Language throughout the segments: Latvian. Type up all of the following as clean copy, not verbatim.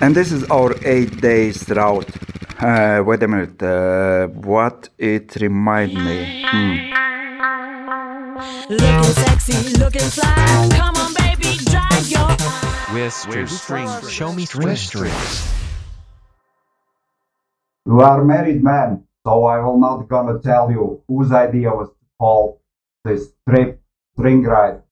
And this is our 8 days route. Wait a minute, what it remind me? Looking sexy, looking fly. Come on, baby, drive your Where's strings? Show me strings. You are a married man, so I will not gonna tell you whose idea was to call this trip string ride.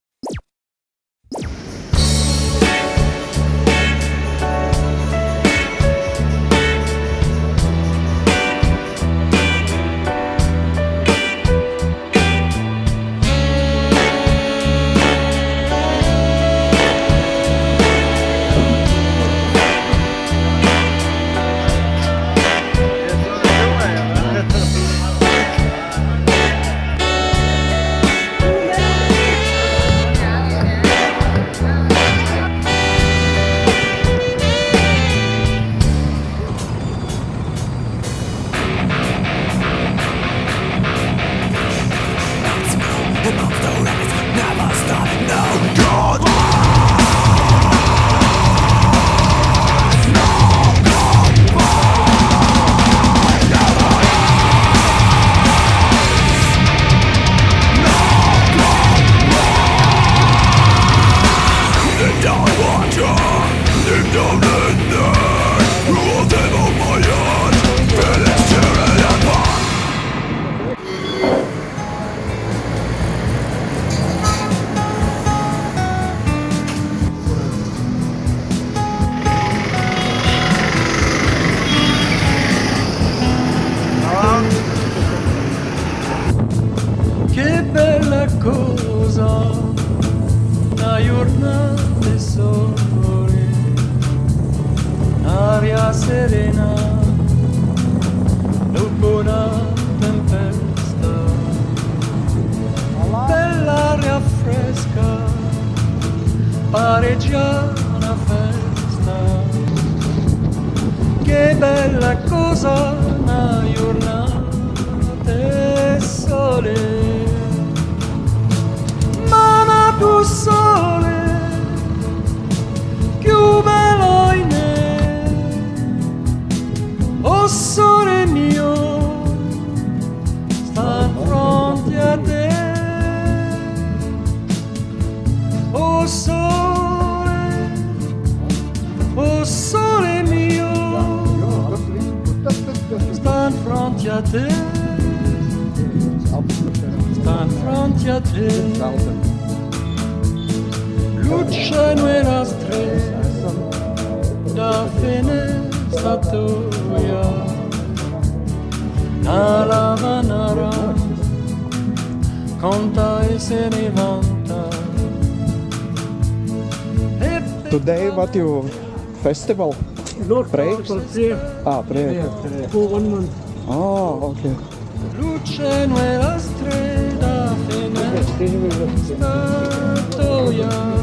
Che bella cosa, una giornata di sole, aria serena, dopo una tempesta, bell'aria fresca, pare già una festa. Che bella cosa, una giornata di sole. Più sole, più bello in me. Oh sole mio, sta in fronte a te. Oh sole mio, sta in fronte a te. Sta in fronte a te. Luce nuova strada da finestra tua, la vanara conta e se ne vanta. Today, what you festival? Breaks? Break. For 1 month. Oh, okay. Luce nuova strada finestra tua.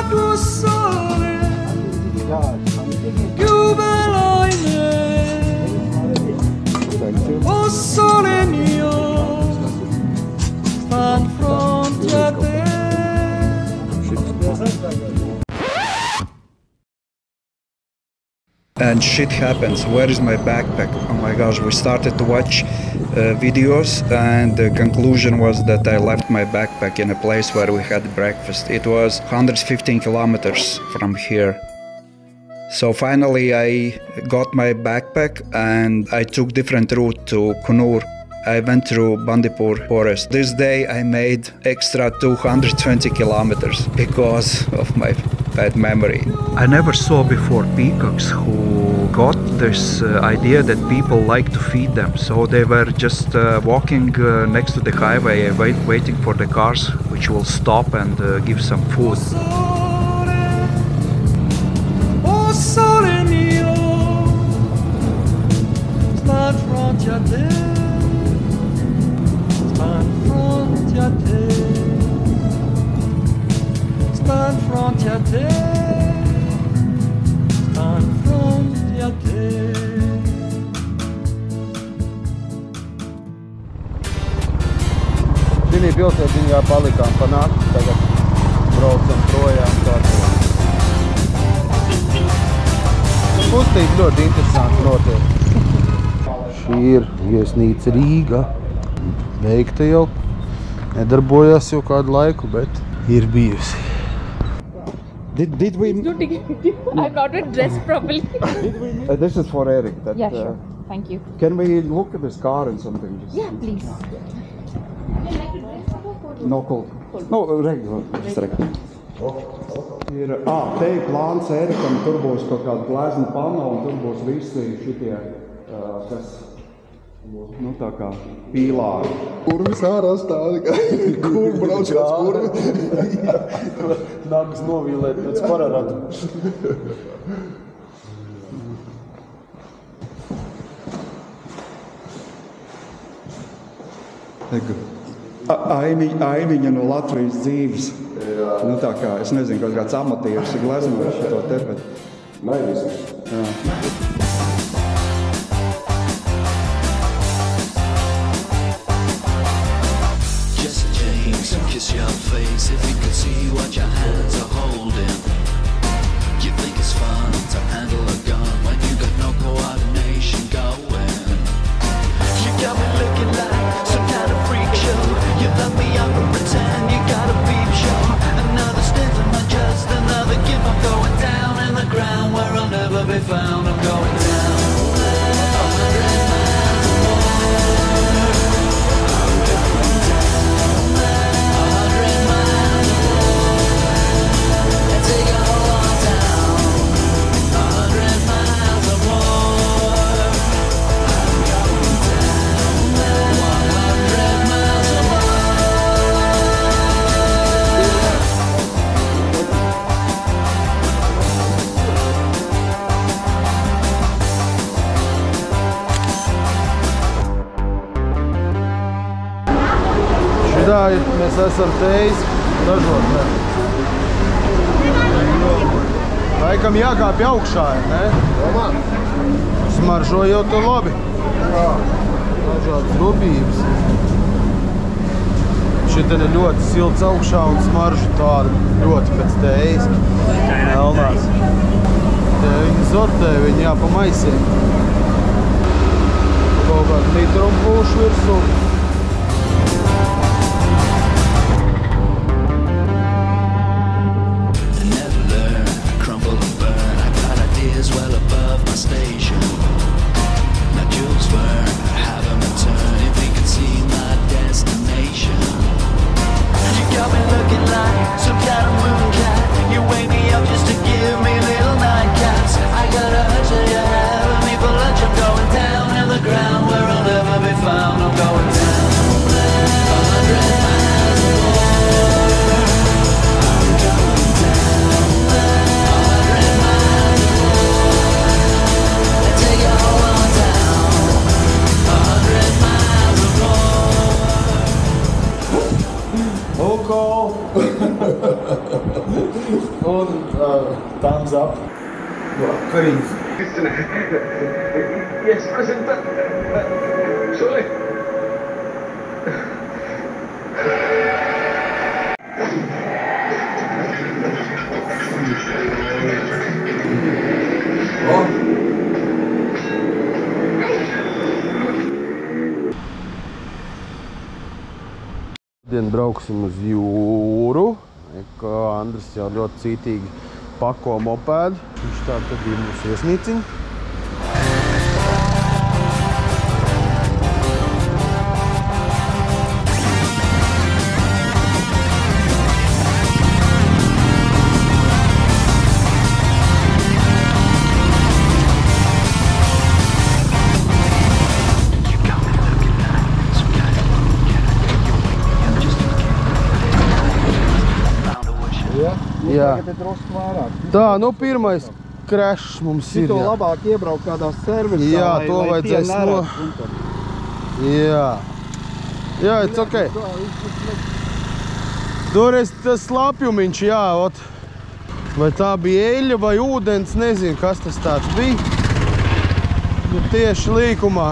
Più sole, più bello in me. Oh sole mio, sta in fronte a te. And shit happens. Where is my backpack? Oh my gosh, we started to watch videos and the conclusion was that I left my backpack in a place where we had breakfast. It was 115 kilometers from here. So finally I got my backpack and I took different route to Kunur. I went through Bandipur forest. This day I made extra 220 kilometers because of my bad memory. I never saw before peacocks who got this idea that people like to feed them. So they were just walking next to the highway, waiting for the cars which will stop and give some food. Oh sole mio, sta in fronte a te. Sta in fronte a te. Sta in fronte a te. Sta in fronte a te. Šī pilsētiņā palikām pa nakti, tagad braucam projām. kustība ļoti interesanti notiek. Šī ir viesnīca Rīga. Veikta jau. Nedarbojas jau kādu laiku, bet ir bijusi. Did we... I'm not dressed properly. this is for Eric. Yeah, sure. Thank you. Can we look at this car and something? Yeah, please. No, cool. No, regular. Ir, te ir plāns Erikam, tur būs kaut kāda glezna pano un tur būs visi šitie, kas, nu tā kā pīlāri. Kurvis ārā stāv, kur brauc kāds kurvis. Nagas novīlēt pēc pararatu. Aimiņa no Latvijas dzīves. Nu tā kā, es nezinu, kaut kāds amatieris ir gleznojuši šito te, bet... Naivīsms. Jesse James, kiss your face if you could see what your hands are holding. You think it's fun to handle a gun when you got no coordination going. You got me looking like some kind of freak show. You let me up and pretend you got a peep show. Another stint in my just another give. I'm going down in the ground where I'll never be found. I'm going down 100 miles or more. I'm going down 100 miles or more. And take a whole lot down 100 miles or more. I'm going down 100 miles or more. Šitā mēs esam teis dažot, Laikam jākāpj augšā, ne? Domā. Smaržo jau to labi. Jā. Dažādas robības. Šitien ir ļoti silts augšā un smaržu tāda ļoti pēc teis. Elnās. Te viņi sortē, viņi jāpa maisiem. Kaut kādu litrumu pūšu virsū. Well above my station. Now Jules Verne, have him a turn if he could see my destination. You got me looking like some kind of moon cat. You wake me up just to give me little nightcaps. I got a hunch that you're having me for lunch. I'm going down in the ground where I'll never be found. I'm going down 100 miles or more. I'm going down 100 miles or more. Take it all on down 100 miles or more. Roll call. Un thumbs up. Karīns. Yes, presenta. Sole. Šodien brauksim uz jūru. Andris jau ļoti cītīgi pako mopēdu. Viņš tā tad ir mūsu viesnīciņa. Jā. Tā, nu pirmais krešs mums ir. Šito labāk iebraukt kādās servisā. Jā, to vajadzēs no... Jā. Jā, it's ok. Toreiz tas slapjumiņš, jā, ot. Vai tā bija eļļa vai ūdens, nezinu, kas tas tāds bija. Nu, tieši līkumā.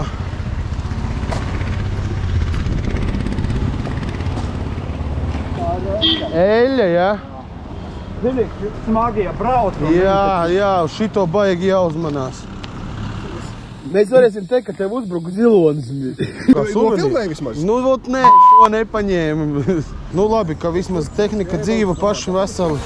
Eļļa, jā. Zini, smagie brauc. Jā, uz šito baigi jāuzmanās. Mēs varēsim teikt, ka tev uzbruka zilonis. No filmēja vismaz? Nu, vot nē, šo nepaņēma. Nu, labi, ka vismaz tehnika dzīva paši veseli.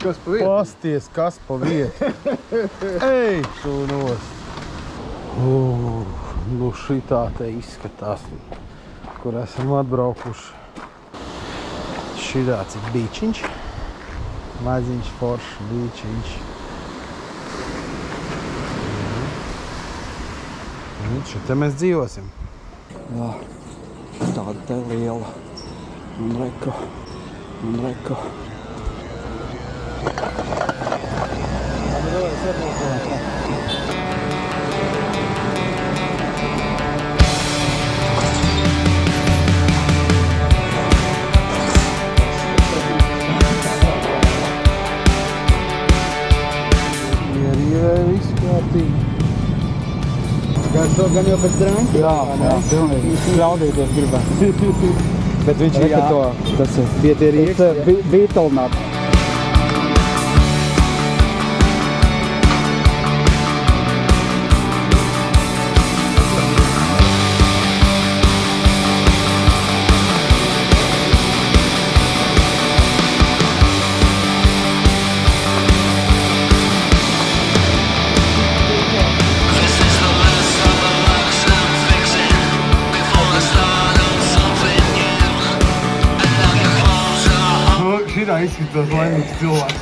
Kas pa vietu? Pasties, kas pa vietu. Ej, tu nost. Nu šitā te izskatās, kur esam atbraukuši. Šitāds ir bīčiņš. Maziņš, foršs bīčiņš. Šitā mēs dzīvosim. Jā, tāda te liela. Un reka. Viss kārtīgi. Gan jau pēc drāņa? Jā, pilnīgi. Šaudīties gribētu. Bet viņš ir tas ir pietierīgs. Beetle-nut. Šitā izskatās laimīgs cilvēks.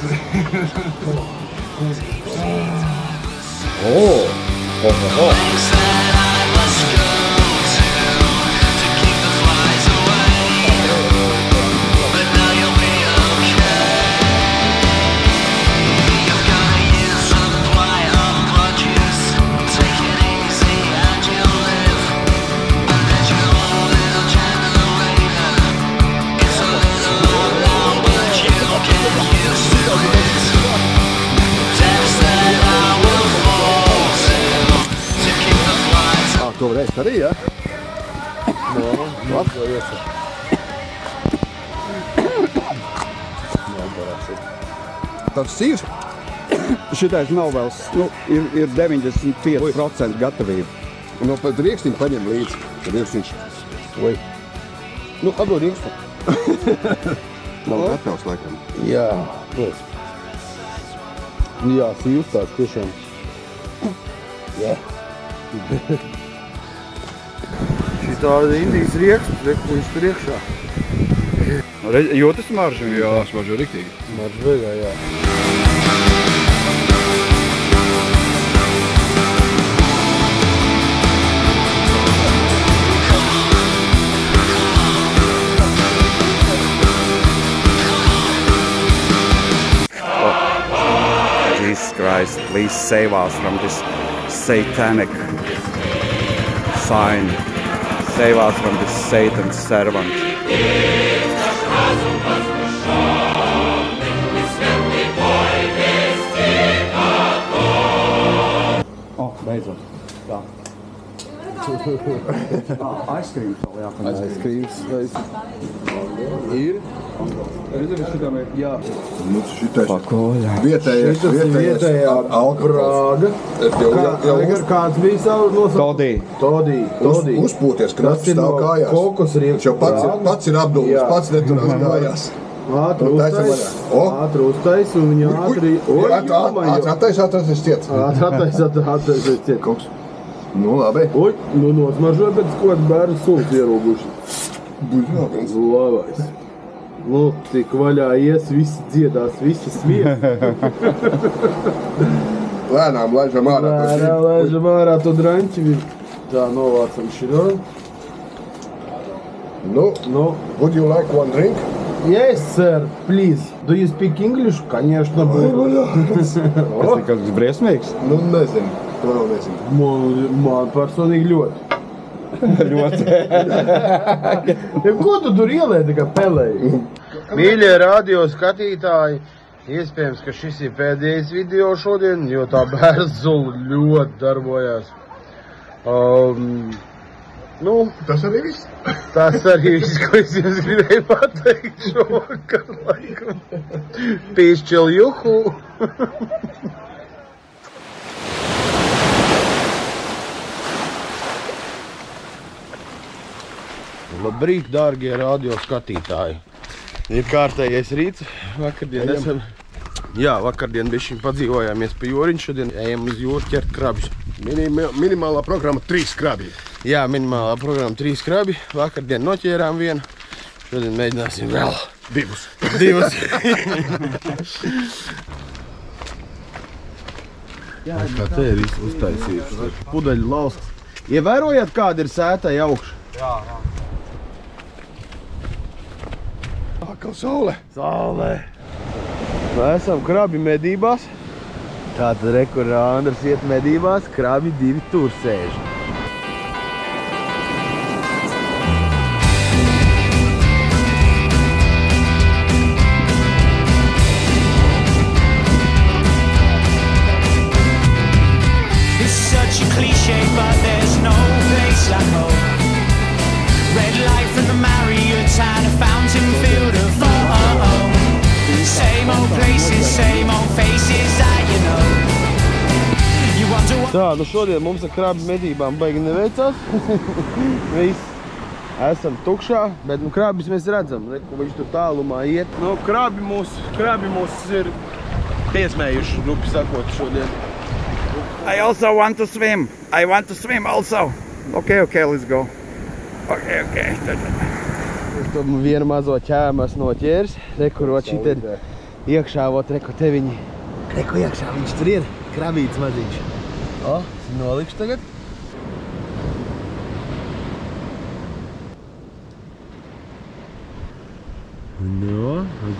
To varēs arī, ja? Labi. Tāds sīvs? Šitais nav vēl, ir 95% gatavība. Un pat riekstiņu paņem līdzi, kad riekstiņš. Oi. Nu, atdod riekstu. Nav gatavs, laikam. Jā, protams. Jā, sīvs tāds tiešām. Jā. Tāda Indijas rieksts, viņš tur iekšā. Jūtas maržu? Jā, maržu riktīgi. Maržu beigā, jā. Jesus Christ, please save us from this satanic sign. Save us from this Satan's servant. Beidzot. Tā. Aizskrīms vēl jāpaņem. Aizskrīms. Ir? Jā. Nu, šitais Pakoļā. vietējais alkohols. Kāds bija savu nosaukumu? Todī. Todī. Uzpūties, ka nāc stāv kājās. Kokos rieksts. Jau pats ir apdūlis, pats neturās kājās. Ātri uztais un viņa ātri... Ātri attais ciet. Ātri attais ciet. Nu, labi. Uj, nu nosmaržoja pēc kaut kāds bērnu sūti ierūguši. Būs vēl viens. Labais. Nu, tik vaļā ies, visi dziedās, visi smiet. Lēnām laižam ārā. Laižam ārā to draņķi. Tā, novācam šito. Nu, would you like one drink? Yes, sir, please. Do you speak English? Конечно, буду. Tas ir kaut kas briesmīgs. Nu, nezinu. To vēl nezinu. Man personīgi ļoti. Ļoti. Ko tu tur ielēdi, kā pelēji? Mīļie radio skatītāji, iespējams, ka šis ir pēdējais video šodien, jo tā bērzula ļoti darbojās. Tas arī viss? Tas arī viss, ko es jums gribēju pateikt šovakar, laikam. Pīšķil juhu. Labrīt, dārgie radio skatītāji. Ir kārtējais rīts. Vakardien bišķiņ padzīvojāmies pie Joriņa. Šodien ejam uz jūru ķert krabjus. Minimālā programma 3 krabji. Jā, minimālā programma 3 krabji. Vakardien noķērām vienu. Šodien mēģināsim vēl. Divus. Kā te ir uztaisījuši. Pudeļu lausks. Ievērojat, kāda ir sētai augša? Jā. Atkal saule. Esam krabi medībās. Tātad rekur Andrs iet medībās, krabi 2 tur sēž. It's such a cliche, but there's no place like home. Red light from the Marriott and a fountain filled of foam. Same old places, same old faces that you know. You wonder what... Tā, nu šodien mums ar krabi medībām baigi neveicās. Viss esam tukšā, bet nu krabis mēs redzam, ko viņš tur tālumā iet. Nu, krabi mūs ir piesmējuši, rupi sakot, šodien. I also want to swim. I want to swim also. Okay, let's go. Okay. Es to vienu mazo ķēmu esmu noķēris. Rekurot šitien iekšā, reku te viņi. Reku iekšā, viņš tur ir. Krabīts maziņš. Nolikšu tagad.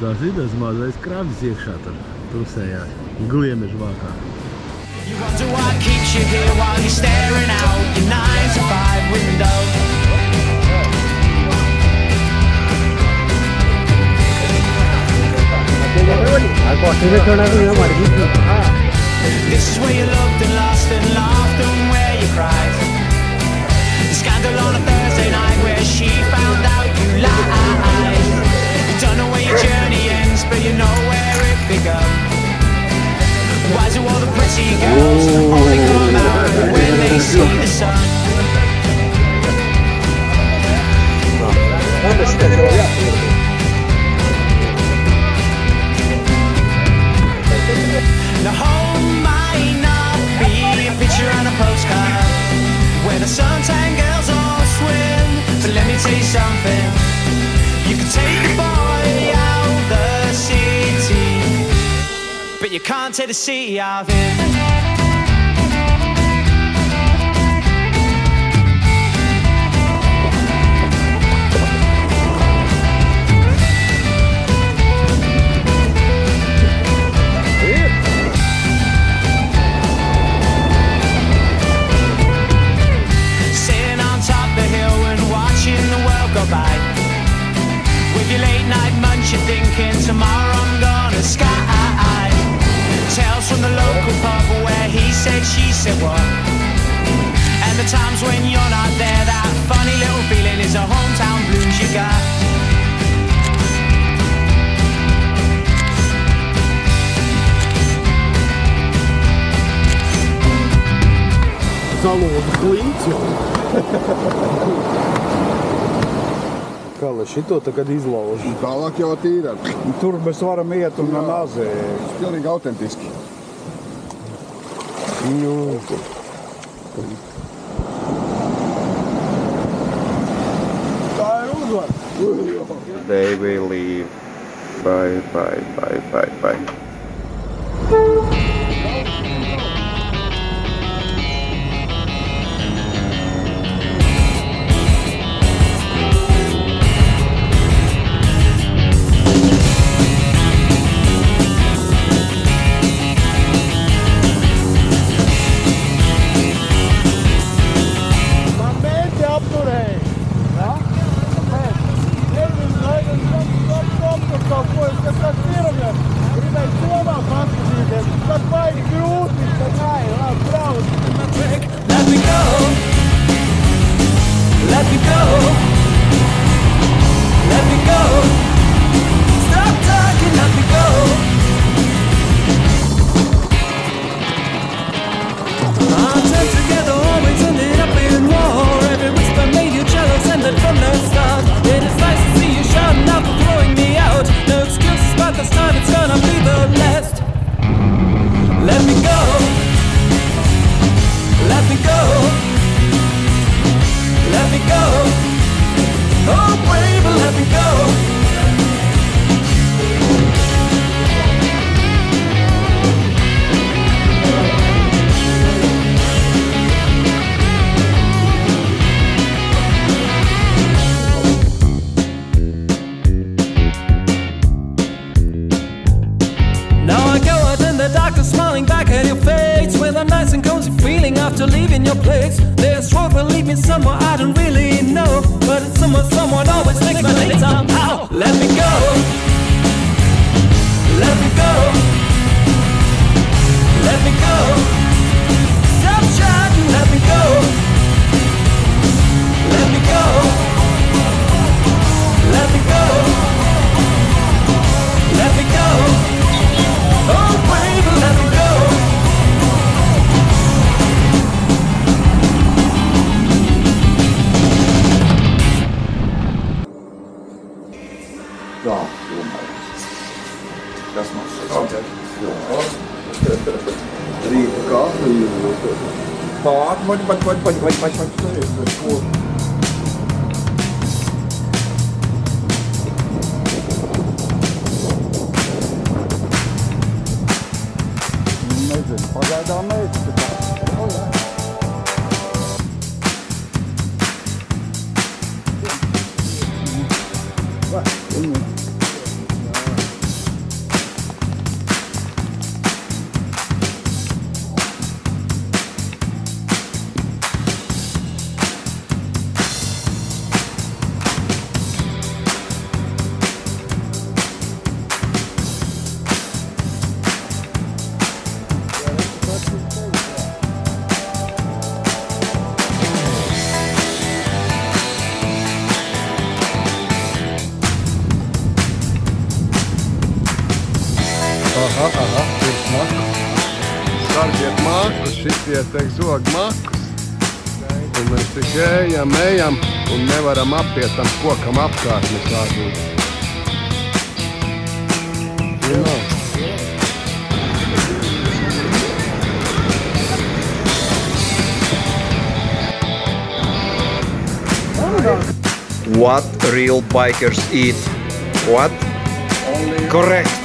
Tas ir tas mazais krabis iekšā tur tusējā. Gliemežu vākā. You wonder what keeps you here while you're staring out your 9 to 5 window. This is where you looked and lost and laughed and where you cried. The scandal on a Thursday night where she found out you lied. You don't know where your journey ends, but you know where it began. Why do all the pretty girls only come out when they see the sun? Now home might not be a picture on a postcard where the suntan girls all swim, but let me tell you something. You can take the boy out the city, but you can't take the city out of him. Go by with your late night munch, you're thinking tomorrow I'm gonna sky. Tales from the local pub where he said, she said what, and the times when you're not there, that funny little feeling is a hometown blues you got. Salūdu klinci. Kā lai šito tagad izlauž? Tālāk jau tīra. Tur mēs varam iet un mazē. Tas pilnīgi autentiski. they will leave. Bye, bye, bye, bye, bye. Let me go. Let me go. Let me go. Stop talking, let me go. Our time together always ended up in war. Every whisper made you jealous, and then from the start it is nice to see you shouting out for throwing me out. No excuses, but this time it's gonna be the last. Let me go. Let me go. Let me go. Oh, baby, let me go. Now I go out in the darkness, smiling back at your face with a nice and cozy feeling after leaving your place. This road will lead me somewhere I don't really know, but it's somewhere someone always takes me late somehow. Let me go. Let me go. Let me go. Stop shouting, let me go. Let me go. Let me go. Let me go. Oh, baby, let me go. Jā, kas mums ir? Rīta kafija. Paņ. Nezinu, pagaidām neizskatās. Aha, pirms makus. Sargiet makus, šitie teik zog makus. Un mēs tik ejam un nevaram apiet tam kokam apkārt nekādu. What real bikers eat? What? Correct.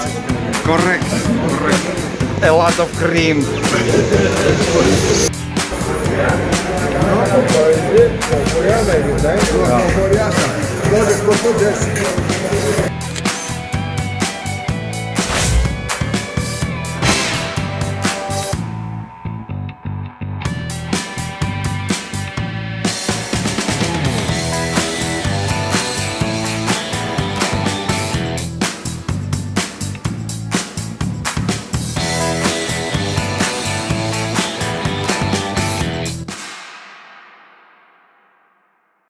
A lot of cream. Jā.